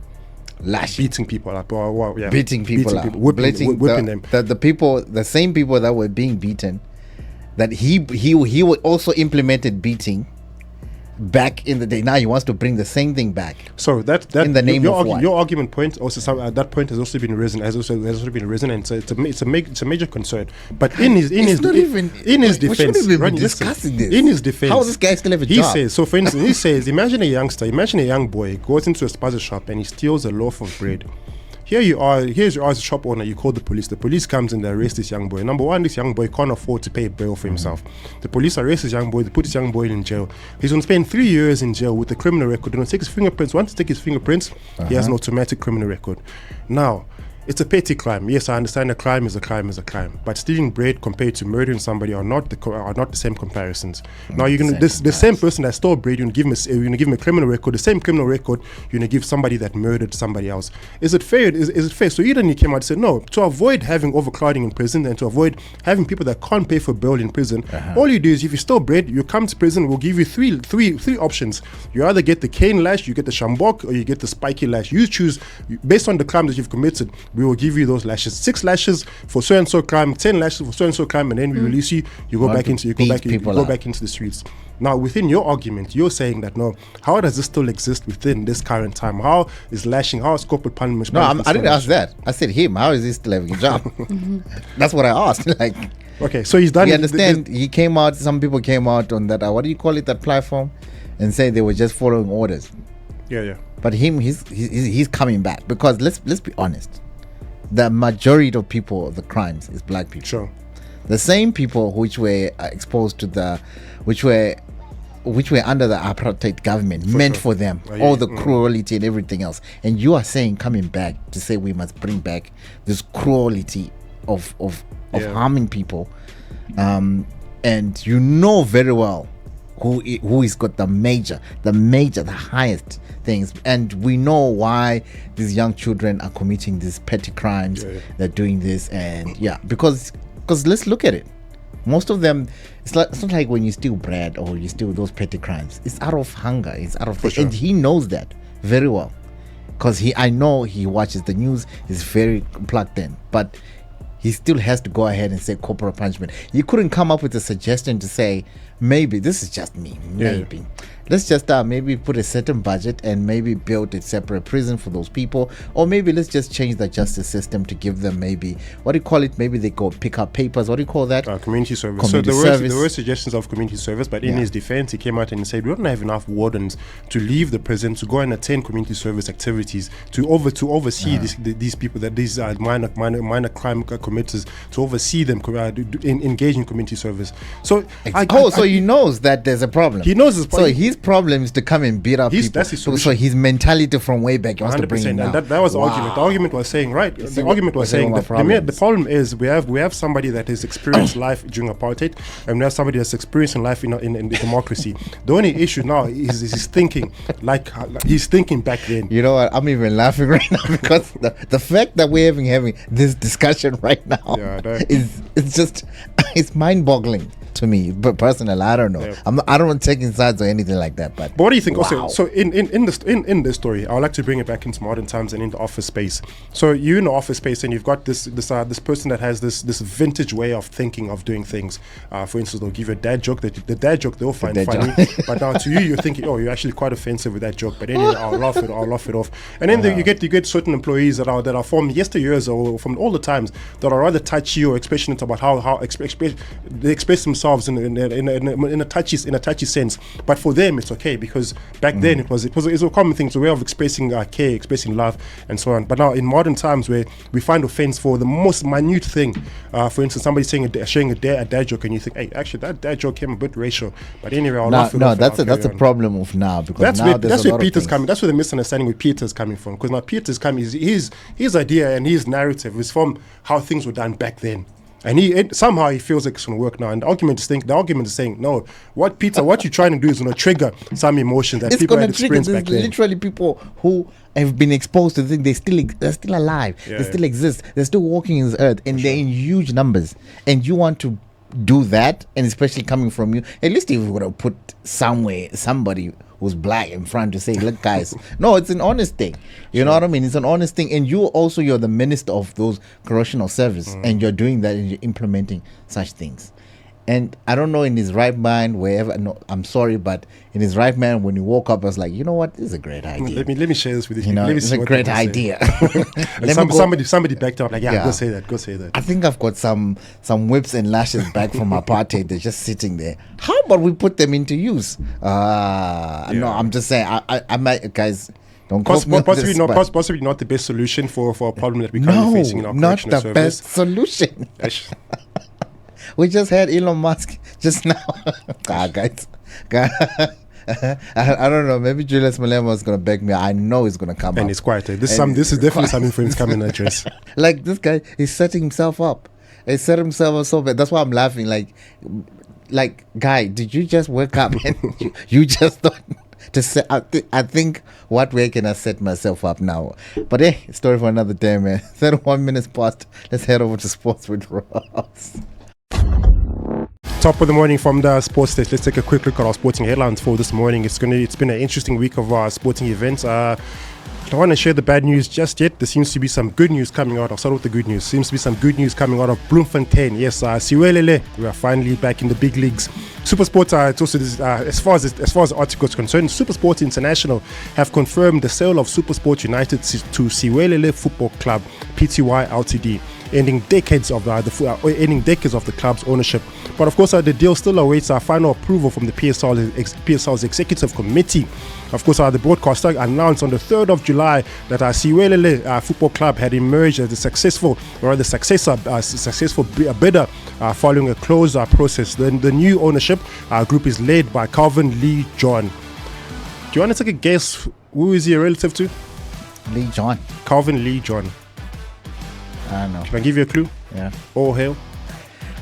beating people up, beating people up, whipping them. The same people that were being beaten, that he also implemented beating back in the day. Now he wants to bring the same thing back. So that in the name of what? Your argument point also that point has also been risen, and it's a major concern. But in his defense, how does this guy still have a job? He says, so for instance, he says, imagine a young boy goes into a spaza shop and he steals a loaf of bread. Here's you as a shop owner, you call the police. The police comes and they arrest this young boy. Number one, this young boy can't afford to pay bail for himself. The police arrest this young boy, they put this young boy in jail. He's going to spend 3 years in jail with a criminal record. They're going to take his fingerprints. Once they take his fingerprints, he has an automatic criminal record. Now, it's a petty crime. Yes, I understand a crime is a crime. But stealing bread compared to murdering somebody are not the same comparisons. Now you're gonna the same person that stole bread, you're gonna give him a criminal record. The same criminal record you're gonna give somebody that murdered somebody else. Is it fair? Is it fair? So Eden came out and said no. To avoid having overcrowding in prison and to avoid having people that can't pay for bail in prison, all you do is if you stole bread, you come to prison. We'll give you three options. You either get the cane lash, you get the shambok, or you get the spiky lash. You choose based on the crime that you've committed. We will give you those lashes. 6 lashes for so and so crime, 10 lashes for so and so crime, and then we release you. You go back into the streets. Now, within your argument, you're saying that no. How does this still exist within this current time? How is corporal punishment? No, I didn't ask that. I said him. How is he still having a job? That's what I asked. Okay, so he's done. You understand? He came out. Some people came out on that. What do you call it? That platform, and say they were just following orders. Yeah. But he's coming back because let's be honest. The majority of people, the crimes, is black people. Sure. The same people which were exposed to which were under the apartheid government for them, all the cruelty and everything else. And you are saying coming back to say we must bring back this cruelty of harming people, and you know very well who is got the highest things, and we know why these young children are committing these petty crimes. They're doing this, and because let's look at it. Most of them, it's not like when you steal bread or you steal those petty crimes. It's out of hunger. It's out of and he knows that very well, because I know he watches the news. He's very plugged in, but he still has to go ahead and say corporal punishment. You couldn't come up with a suggestion to say, maybe, this is just me, maybe. Let's just maybe put a certain budget and maybe build a separate prison for those people. Or maybe let's just change the justice system to give them maybe, what do you call it? Maybe they go pick up papers. What do you call that? Community service. There were suggestions of community service, but in his defense, he came out and said, we don't have enough wardens to leave the prison to go and attend community service activities, to oversee these people, that these are minor crime committers, to oversee them engage in community service. So so he knows that there's a problem. He knows this problem. So his problem is to come and beat up people. That's his solution. So his mentality from way back, he wants to bring it down. And that was the argument. The argument was saying, the problem is we have somebody that has experienced life during apartheid, and we have somebody that's experiencing life in democracy. The only issue now is he's thinking he's thinking back then. You know what? I'm even laughing right now because the fact that we're having this discussion right now is it's mind-boggling. to me. But personally, I don't know. Yeah. I don't want taking sides or anything like that. But what do you think? wow. Also, so in this story, I would like to bring it back into modern times and into office space. So you're in the office space and you've got this person that has this vintage way of thinking of doing things. For instance, they'll give you a dad joke that the dad joke they'll find funny, but now to you're thinking, oh, you're actually quite offensive with that joke. But anyway, I'll laugh it off. And then you get certain employees that are from yesteryears or from all the times that are rather touchy or expressionate about how they express themselves in a touchy sense. But for them, it's okay because back then it was a common thing. It's a way of expressing care, expressing love, and so on. But now in modern times, where we find offense for the most minute thing, for instance, somebody sharing a dad joke, and you think, hey, actually that dad joke came a bit racial. But anyway, I'll laugh it off. That's a problem of now because that's where Peter's coming. That's where the misunderstanding with Peter's coming from. Because now Peter's coming, his idea and his narrative is from how things were done back then. And somehow he feels like it's going to work now. And the argument is saying, no, what you're trying to do is going to trigger some emotions that people had experienced back then. Literally people who have been exposed to think they're still alive. They still exist. They're still walking in this earth. And they're in huge numbers. And you want to do that, and especially coming from you, at least if you would have put somebody who's black in front to say, look guys, no, it's an honest thing, you know what I mean, it's an honest thing. And you're the minister of those correctional service, and you're doing that and you're implementing such things. And I don't know, in his right mind, I'm sorry, but in his right mind, when he woke up, I was like, you know what, this is a great idea. Let me share this with you. It's a great idea. Somebody backed up, like, go say that. I think I've got some whips and lashes back from apartheid. They're just sitting there. How about we put them into use? No, I'm just saying, I might, guys. Possibly not the best solution for a problem that we're currently facing in our correctional service. Not the best solution. We just had Elon Musk just now. Guys. I don't know. Maybe Julius Malema is going to beg me. I know he's going to come up. And it's quiet. This is definitely something for him to come and address. Like, this guy, he's setting himself up. He set himself up so bad. That's why I'm laughing. Like, guy, did you just wake up and you just thought to say, I think, what way can I set myself up now? But hey, story for another day, man. 31 minutes past. Let's head over to sports with Ross. Top of the morning from the sports stage. Let's take a quick look at our sporting headlines for this morning. It's been an interesting week of our sporting events. I don't want to share the bad news just yet. There seems to be some good news coming out. I'll start with the good news. Seems to be some good news coming out of Bloemfontein. Yes, Siwelele, we are finally back in the big leagues. SuperSport, it's also as far as the article is concerned, SuperSport International have confirmed the sale of SuperSport United to Siwelele Football Club Pty Ltd, ending decades of the club's ownership. But of course, the deal still awaits our final approval from the PSL's executive committee. Of course, the broadcaster announced on the 3rd of July that Siwelele Football Club had emerged as the successful bidder following a closed process. The new ownership group is led by Calvin Lee John. Do you want to take a guess who is he a relative to? Lee John. Calvin Lee John. I don't know. Can I give you a clue? Yeah. All hail.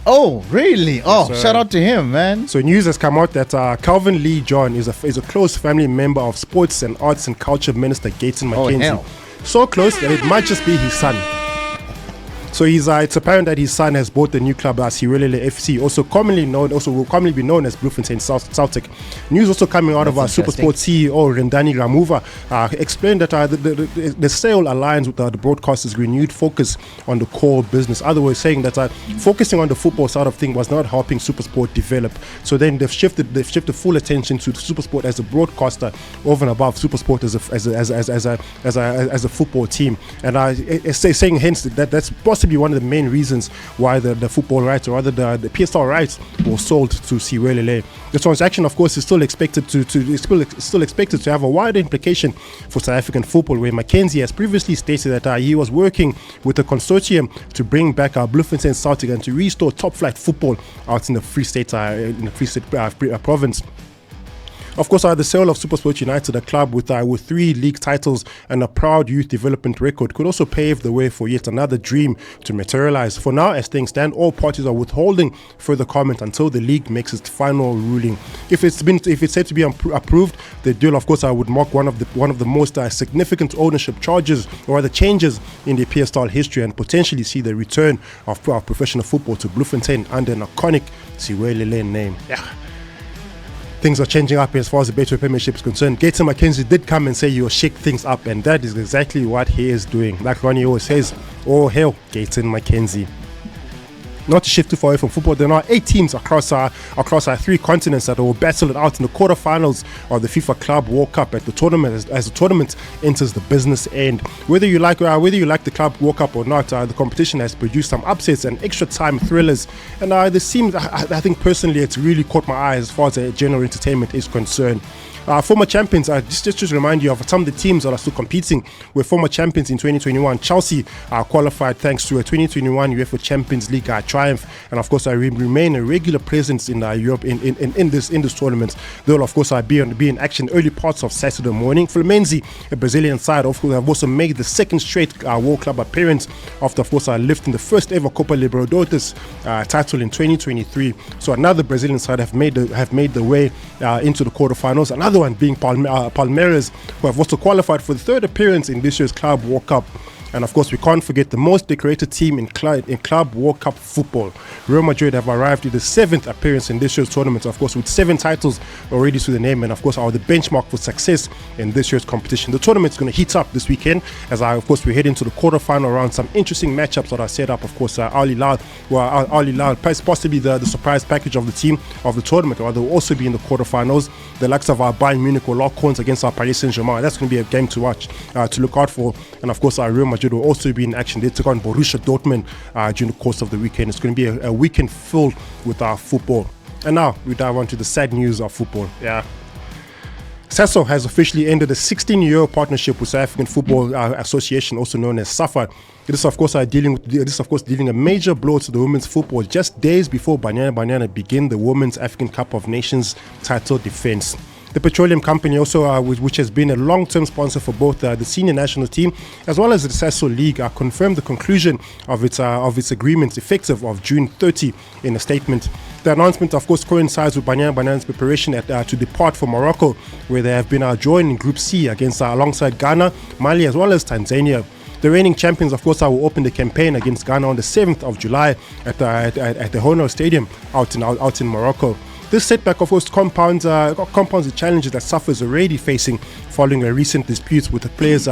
Oh, really? Oh, shout out to him, man. So news has come out that Calvin Lee John is a close family member of Sports and Arts and Culture Minister Gayton McKenzie. So close that it might just be his son. So it's apparent that his son has bought the new club, Siwelele FC, also will commonly be known as Bloemfontein Celtic. News also coming out of our SuperSport CEO Rendani Ramuva explained that the sale aligns with the broadcaster's renewed focus on the core business. Other words, saying that focusing on the football side of things was not helping SuperSport develop. So then they've shifted full attention to SuperSport as a broadcaster over and above SuperSport as a football team. And saying hence that's possibly one of the main reasons why the football rights, or rather the PSL rights, were sold to Siwelele. The transaction, of course, is still expected to have a wider implication for South African football, where McKenzie has previously stated that he was working with a consortium to bring back our Bloemfontein Celtic and to restore top-flight football out in the Free State province. Of course, the sale of SuperSport United, a club with 3 league titles and a proud youth development record, could also pave the way for yet another dream to materialize. For now, as things stand, all parties are withholding further comment until the league makes its final ruling. If it's said to be approved, the deal, of course, would mark one of the most significant ownership charges or the changes in the PSL history, and potentially see the return of professional football to Bloemfontein under an iconic Siwelele name. Yeah. Things are changing up as far as the Betway Premiership is concerned. Gaten McKenzie did come and say you'll shake things up, and that is exactly what he is doing. Like Ronnie always says, oh hell, Gaten McKenzie. Not to shift too far away from football, there are 8 teams across our 3 continents that will battle it out in the quarterfinals of the FIFA Club World Cup at the tournament as the tournament enters the business end. Whether you like the Club World Cup or not, the competition has produced some upsets and extra time thrillers, and this seems, I think personally, it's really caught my eye as far as general entertainment is concerned. Former champions, just to remind you of some of the teams that are still competing, were former champions in 2021. Chelsea qualified thanks to a 2021 UEFA Champions League triumph, and of course remain a regular presence in Europe in this tournament. They will of course be in action early parts of Saturday morning. Fluminense, a Brazilian side, of course, have also made the second straight World Club appearance after of course lifting the first ever Copa Libertadores title in 2023. So another Brazilian side have made the way into the quarterfinals. Another one being Palmeiras, who have also qualified for the 3rd appearance in this year's Club World Cup. And of course, we can't forget the most decorated team in Club World Cup football. Real Madrid have arrived with the 7th appearance in this year's tournament, of course, with 7 titles already to the name, and of course are the benchmark for success in this year's competition. The tournament is going to heat up this weekend as of course we head into the quarterfinal round. Some interesting matchups that are set up. Of course, Al Hilal, possibly the surprise package of the team of the tournament, or they'll also be in the quarterfinals. The likes of our Bayern Munich or Lockhorns against our Paris Saint-Germain. That's going to be a game to watch, to look out for. And of course, our Real Madrid will also be in action. They took on Borussia Dortmund during the course of the weekend. It's going to be a weekend filled with our football. And now we dive on to the sad news of football. Yeah. SASO has officially ended a 16-year partnership with South African Football Association, also known as SAFA. This is of course dealing a major blow to the women's football just days before Banyana begin the Women's African Cup of Nations title defense. The petroleum company also, which has been a long-term sponsor for both the senior national team as well as the SASO League, confirmed the conclusion of its agreements effective of June 30 in a statement. The announcement, of course, coincides with Banyana's preparation to depart for Morocco, where they have been joined in Group C alongside Ghana, Mali, as well as Tanzania. The reigning champions, of course, will open the campaign against Ghana on the 7th of July at the Honor Stadium out in Morocco. This setback, of course, compounds the challenges that SAFA is already facing following a recent dispute with the players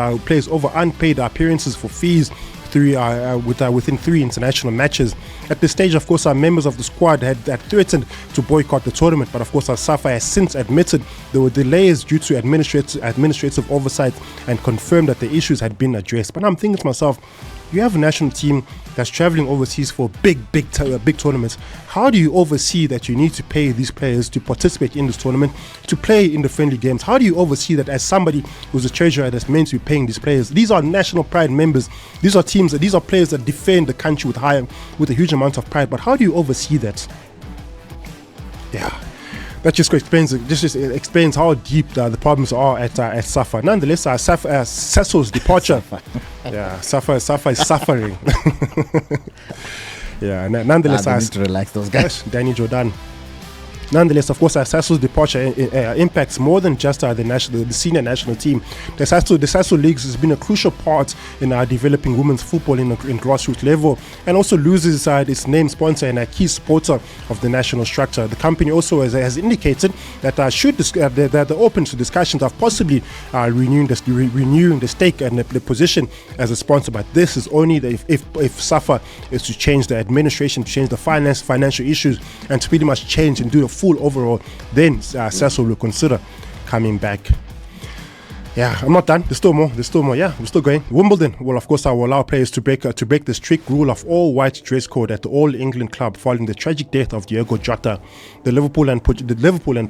over unpaid appearances for fees within 3 international matches. At this stage, of course, our members of the squad had threatened to boycott the tournament, but of course, our SAFA has since admitted there were delays due to administrative oversight and confirmed that the issues had been addressed. But I'm thinking to myself, you have a national team that's traveling overseas for big tournaments. How do you oversee that you need to pay these players to participate in this tournament, to play in the friendly games? How do you oversee that as somebody who's a treasurer that's meant to be paying these players? These are national pride members. These are players that defend the country with a huge amount of pride. But how do you oversee that? Yeah. That just explains how deep the problems are at SAFA. Nonetheless, SASO's departure. Yeah, SAFA is suffering. Yeah, nonetheless, I need to relax those guys. Danny Jordan. Nonetheless, of course, SASO's departure impacts more than just the senior national team. The SASO Leagues has been a crucial part in developing women's football in grassroots level, and also loses its name sponsor and a key supporter of the national structure. The company also has indicated that they're open to discussions of possibly renewing the stake and the position as a sponsor. But this is only if SAFA is to change the administration, to change the financial issues, and to pretty much change and do the full overall, then SASO will consider coming back. Yeah, I'm not done. There's still more. Yeah, we're still going. Wimbledon will, of course, will allow players to break the strict rule of all white dress code at the All England club following the tragic death of Diogo Jota. The Liverpool and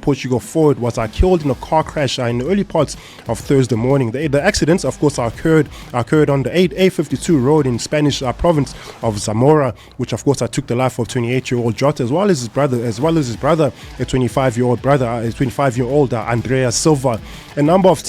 Portugal forward was killed in a car crash in the early parts of Thursday morning. The accidents, of course, occurred on the A52 road in Spanish province of Zamora, which, of course, took the life of 28-year-old Jota as well as his brother, a 25-year-old Andrea Silva. A number of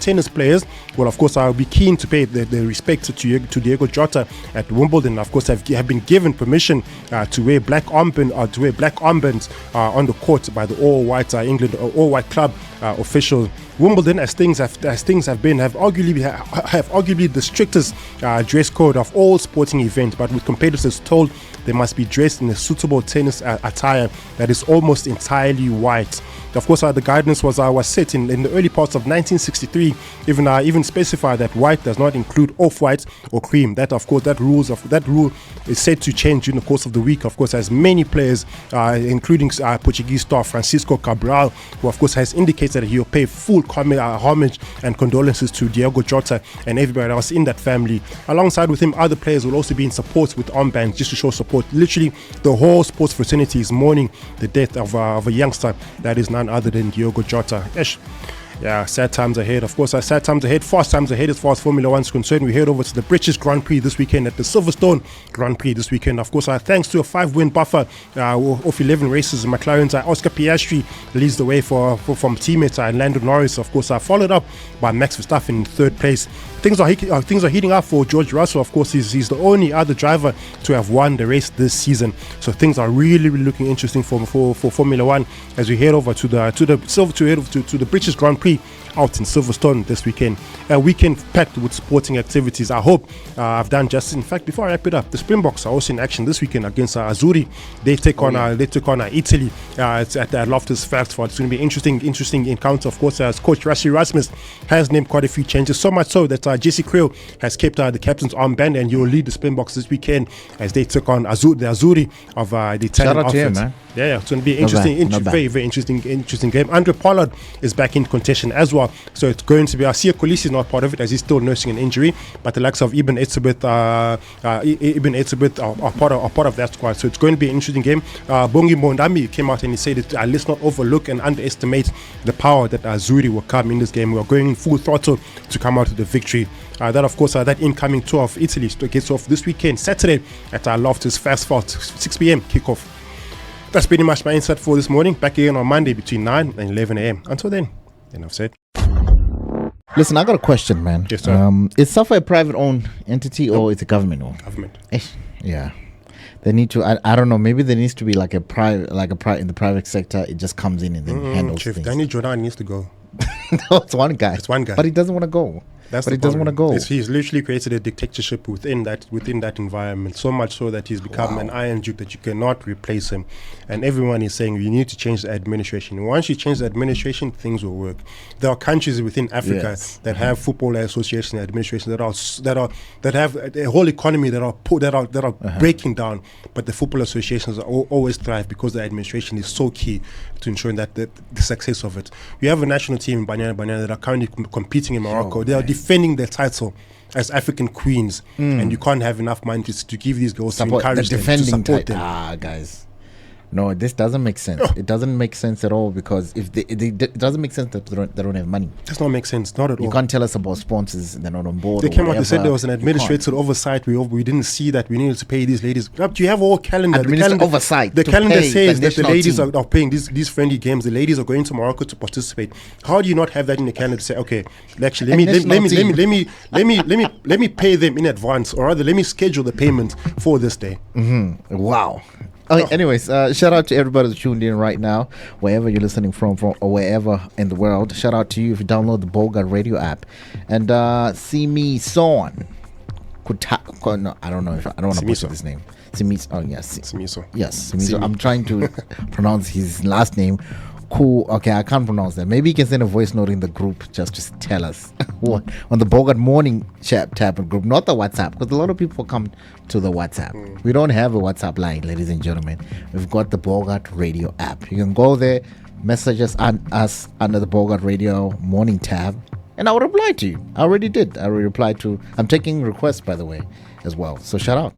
tennis players will, of course, be keen to pay their respect to Diogo Jota at Wimbledon. Of course, have been given permission to wear black armbands on the court by the all-white club officials. Wimbledon, as things have been, have arguably the strictest dress code of all sporting events, but with competitors told they must be dressed in a suitable tennis attire that is almost entirely white. Of course, the guidance was set in the early parts of 1963. Even specified that white does not include off-white or cream. That rule is set to change during the course of the week. Of course, as many players, including Portuguese star Francisco Cabral, who of course has indicated that he will pay full homage and condolences to Diogo Jota and everybody else in that family. Alongside with him, other players will also be in support with armbands just to show support. Literally, the whole sports fraternity is mourning the death of a youngster that is none other than Diogo Jota. Yeah, sad times ahead. Of course, sad times ahead, fast times ahead as far as Formula 1 is concerned. We head over to the British Grand Prix this weekend at the Silverstone Grand Prix this weekend. Of course, thanks to a 5-win buffer of 11 races, McLaren's Oscar Piastri leads the way from teammate Lando Norris. Of course, followed up by Max Verstappen in third place. Things are heating up for George Russell. Of course, he's the only other driver to have won the race this season. So things are really looking interesting for Formula 1 as we head over to the British Grand Prix out in Silverstone this weekend. A weekend packed with sporting activities. I hope I've done justice. In fact, before I wrap it up, the Springboks are also in action this weekend against Azzurri. They took on Italy. It's at Loftus Versford. It's going to be interesting encounter. Of course, as coach Rassi Rasmus has named quite a few changes, so much so that Jesse Kriel has kept the captain's armband, and he will lead the Springboks this weekend as they took on the Azzurri of the Italian outfit. Shout out to him, man. Yeah, it's going to be interesting, very interesting game. Andre Pollard is back in contention as well, so it's going to be. Sia Kolisi is not part of it as he's still nursing an injury, but the likes of Ibn Etzebeth are part of that squad. So it's going to be an interesting game. Bongi Mondami came out and he said that let's not overlook and underestimate the power that Azzurri will come in this game. We are going full throttle to come out with the victory. That of course that incoming tour of Italy gets off this weekend, Saturday at Loftus Versford, 6 p.m. kickoff. That's pretty much my insight for this morning. Back again on Monday between 9 and 11 a.m. Until then, enough said. Listen, I got a question, man. Yes, sir. Is SAFA a private-owned entity or it's a government-owned? Government. Yeah. They need to. I don't know. Maybe there needs to be like a private in the private sector. It just comes in and then handles things. Danny Jordan needs to go. No, it's one guy. But he doesn't want to go. He doesn't want to go. He's literally created a dictatorship within that environment, so much so that he's become an iron duke that you cannot replace him. And everyone is saying you need to change the administration. Once you change the administration, things will work. There are countries within Africa that have football association administration that have a whole economy that are breaking down, but the football associations always thrive because the administration is so key to ensuring that the success of it. We have a national team in Banyana that are currently competing in Morocco. They are defending their title as African queens, and you can't have enough money to give these girls to encourage them, to support them. Guys. No, this doesn't make sense. It doesn't make sense at all because if it doesn't make sense that they don't have money. It does not make sense, not at all. You can't tell us about sponsors, they're not on board. They came out, they said there was an administrative oversight. We didn't see that. We needed to pay these ladies. Do you have all calendar? Oversight. The calendar says that the ladies are paying these friendly games. The ladies are going to Morocco to participate. How do you not have that in the calendar to say, okay, actually let me pay them in advance, or rather let me schedule the payment for this day. Wow. Anyways, shout out to everybody that's tuned in right now, wherever you're listening from or wherever in the world. Shout out to you if you download the Bogart radio app. And see me son. No, I don't want to butcher this name. Simiso. Oh yes. Simiso. Yes, Simiso. I'm trying to pronounce his last name. Cool. Okay, I can't pronounce that. Maybe you can send a voice note in the group just to tell us what on the Bogart morning chat tab group, not the WhatsApp, because a lot of people come to the WhatsApp. We don't have a WhatsApp line, ladies and gentlemen. We've got the Bogart radio app. You can go there, message us under the Bogart radio morning tab, and I'll reply to you. I already did. I already replied to. I'm taking requests, by the way, as well. So shout out.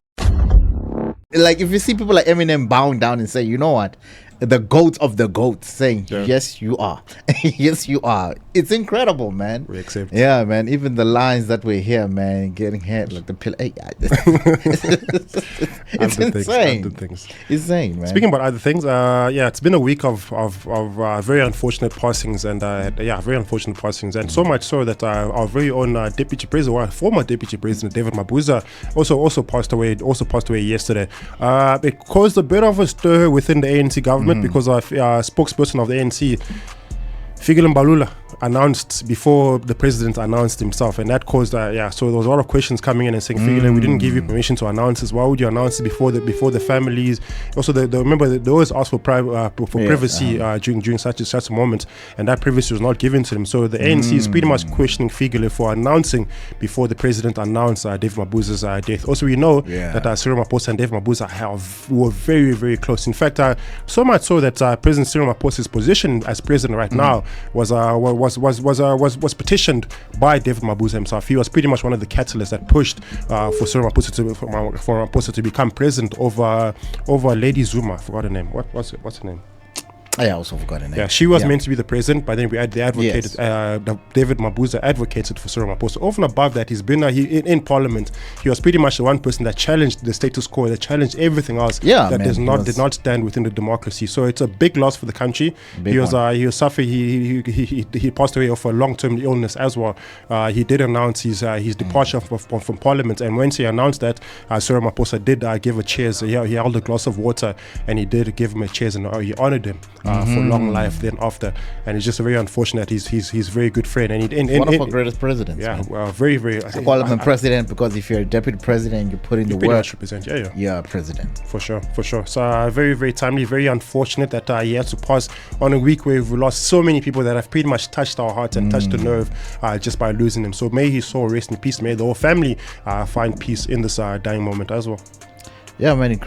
Like if you see people like Eminem bowing down and say, you know what, the goat of the goats saying, yes, you are. Yes, you are. It's incredible, man. We accept. Yeah, man. Even the lines that we hear, man, getting hit like the pill. It's insane. Insane, man. Speaking about other things, it's been a week of very unfortunate passings and very unfortunate passings, and so much so that our very own deputy president, well, former deputy president David Mabuza, also passed away. Yesterday. It caused a bit of a stir within the ANC government because a spokesperson of the ANC, Figile Mbalula, announced before the president announced himself, and that caused so there was a lot of questions coming in and saying, Figile, we didn't give you permission to announce this. Why would you announce it before the families? Also, remember they always ask for privacy during such a moment, and that privacy was not given to them. So the ANC is pretty much questioning Figile for announcing before the president announced David Mabuza's death. Also, we know that Cyril Ramaphosa and David Mabuza were very, very close. In fact, so much so that President Cyril Ramaphosa's position as president right now was petitioned by David Mabuza himself. He was pretty much one of the catalysts that pushed for Cyril Ramaphosa to become president over Lady Zuma. I forgot her name. What's her name? I also forgot her name. Yeah, she was meant to be the president, but then they advocated. David Mabuza advocated for Cyril Ramaphosa. Over and above that, he's been in Parliament. He was pretty much the one person that challenged the status quo, that challenged everything else that did not stand within the democracy. So it's a big loss for the country. He was suffering. He passed away of a long-term illness as well. He did announce his departure from Parliament, and once he announced that, Cyril Ramaphosa did give a cheers. He held a glass of water and he did give him a cheers, and he honored him for long life then after. And it's just very unfortunate. He's very good friend, and one of our greatest presidents. Yeah, well, very, very. I call him president because if you're a deputy president, you put in the work. Represent, yeah, president for sure. So very, very timely, very unfortunate that he had to pass on a week where we've lost so many people that have pretty much touched our hearts and touched the nerve just by losing him. So may his soul rest in peace. May the whole family find peace in this dying moment as well. Yeah, man. It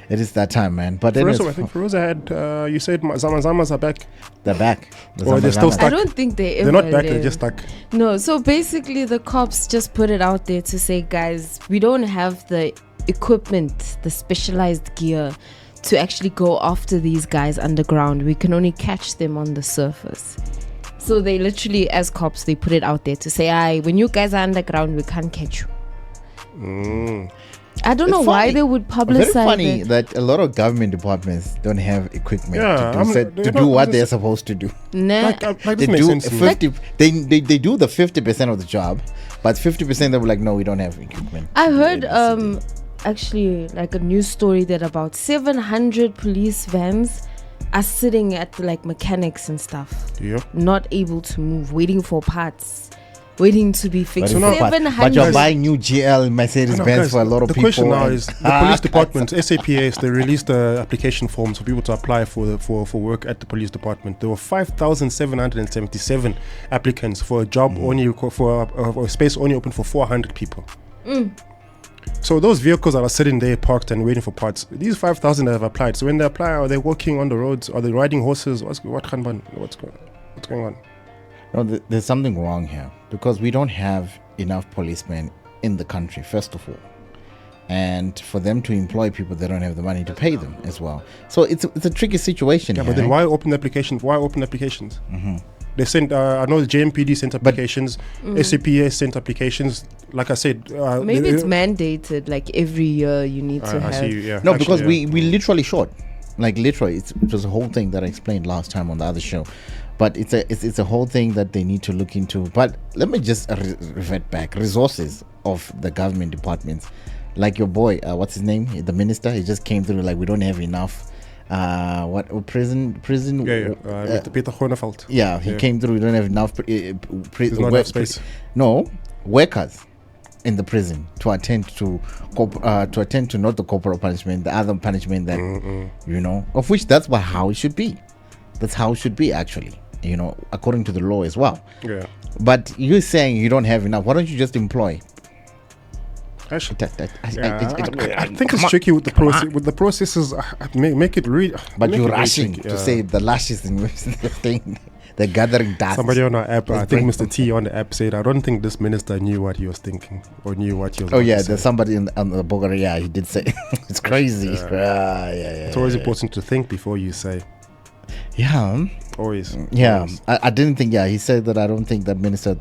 is that time, man. But then I think Feroza had. You said Zamazamas are back. They're back. Or they're still stuck. I don't think they're not back. They're just stuck. No. So basically, the cops just put it out there to say, guys, we don't have the equipment, the specialized gear, to actually go after these guys underground. We can only catch them on the surface. So they literally, as cops, they put it out there to say, when you guys are underground, we can't catch you. I don't know why they would publicize. Very funny that a lot of government departments don't have equipment to do what they're supposed to do. Nah. They do 50. They do the 50% of the job, but 50% they were like, no, we don't have equipment. I heard actually like a news story that about 700 police vans are sitting at like mechanics and stuff, not able to move, waiting for parts. Waiting to be fixed. But you're buying new GL Mercedes-Benz for a lot of people. The question now is the police department, SAPS, they released the application forms for people to apply for work at the police department. There were 5,777 applicants for a job only for a space only open for 400 people. So those vehicles that are sitting there parked and waiting for parts, these 5,000 that have applied. So when they apply, are they walking on the roads? Are they riding horses? What's going on? No, there's something wrong here because we don't have enough policemen in the country, first of all. And for them to employ people, they don't have the money to pay them as well. So it's a tricky situation. Yeah, but then why open applications? They sent, I know the JMPD sent applications, SAPS sent applications. Like I said, maybe it's mandated, like every year you need to have. Because we literally short. Like literally, it was a whole thing that I explained last time on the other show. But it's a whole thing that they need to look into. But let me just revert back. Resources of the government departments. Like your boy, what's his name? The minister, he just came through like we don't have enough. Prison? Peter Groeneveld. Yeah, he came through. We don't have enough. There's not enough space. No, workers in the prison to attend to not the corporal punishment, the other punishment that of which that's how it should be. That's how it should be actually. According to the law as well. Yeah. But you're saying you don't have enough. Why don't you just employ? Actually, I think it's tricky with the process. With the processes, make it really. But you're rushing to say the lashes in the thing. They're gathering dust. Somebody on our app, Let's I think bring Mr. T on the app said, I don't think this minister knew what he was thinking or knew what he was Oh about yeah, to say. there's somebody on the Bogart. Yeah, he did say it's crazy. Yeah. It's always important to think before you say. Yeah. Always. Yeah, Always. I didn't think. Yeah, he said that I don't think that minister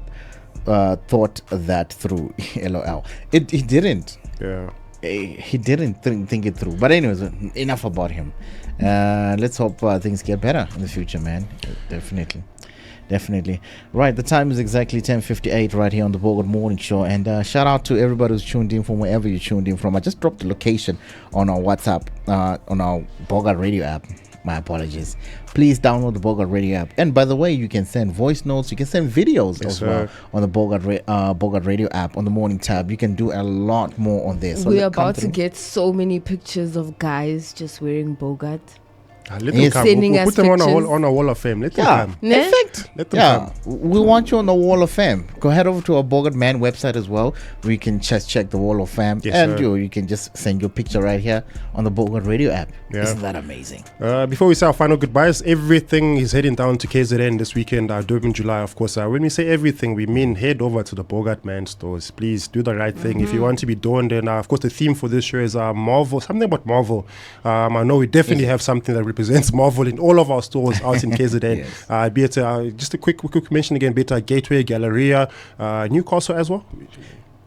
thought that through. LOL. He didn't. Yeah. He didn't think it through. But anyways, enough about him. Let's hope things get better in the future, man. Definitely. Right, the time is exactly 10:58 right here on the Bogart Morning Show. And shout out to everybody who's tuned in from wherever you tuned in from. I just dropped the location on our WhatsApp, on our Bogart Radio app. My apologies. Please download the Bogart Radio app. And by the way, you can send voice notes. You can send videos as well on the Bogart Radio app on the morning tab. You can do a lot more on this. So we're about to get so many pictures of guys just wearing Bogart. Let them come. We'll put them on a wall of fame. Let them come. In fact, let them come. We want you on the wall of fame. Go head over to our Bogart Man website as well, where you can just check the wall of fame. Yes, and you can just send your picture right here on the Bogart Radio app. Yeah. Isn't that amazing? Before we say our final goodbyes, everything is heading down to KZN this weekend, Durban July, of course. When we say everything, we mean head over to the Bogart Man stores. Please do the right thing. If you want to be doing then, of course, the theme for this show is Marvel, something about Marvel. I know we definitely have something that represents Marvel in all of our stores out in KZN. Yes. Be it, just a quick mention again, be it Gateway, Galleria, Newcastle as well.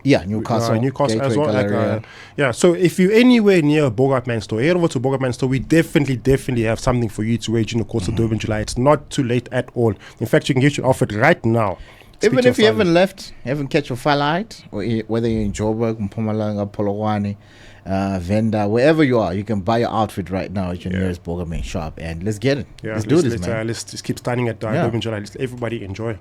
Yeah, Newcastle Gateway, as well. So if you're anywhere near a Bogart Man store, head over to Bogart Man store. We definitely have something for you to wear during the course of Durban July. It's not too late at all. In fact, you can get your outfit right now. Even if you haven't left, haven't catch your flight, or whether you're in Joburg, Mpumalanga, Polokwane, Venda, wherever you are, you can buy your outfit right now at your nearest Bogart Man shop, and let's get it. Let's do this, man. Let's just keep standing at Durban July. Let's everybody enjoy.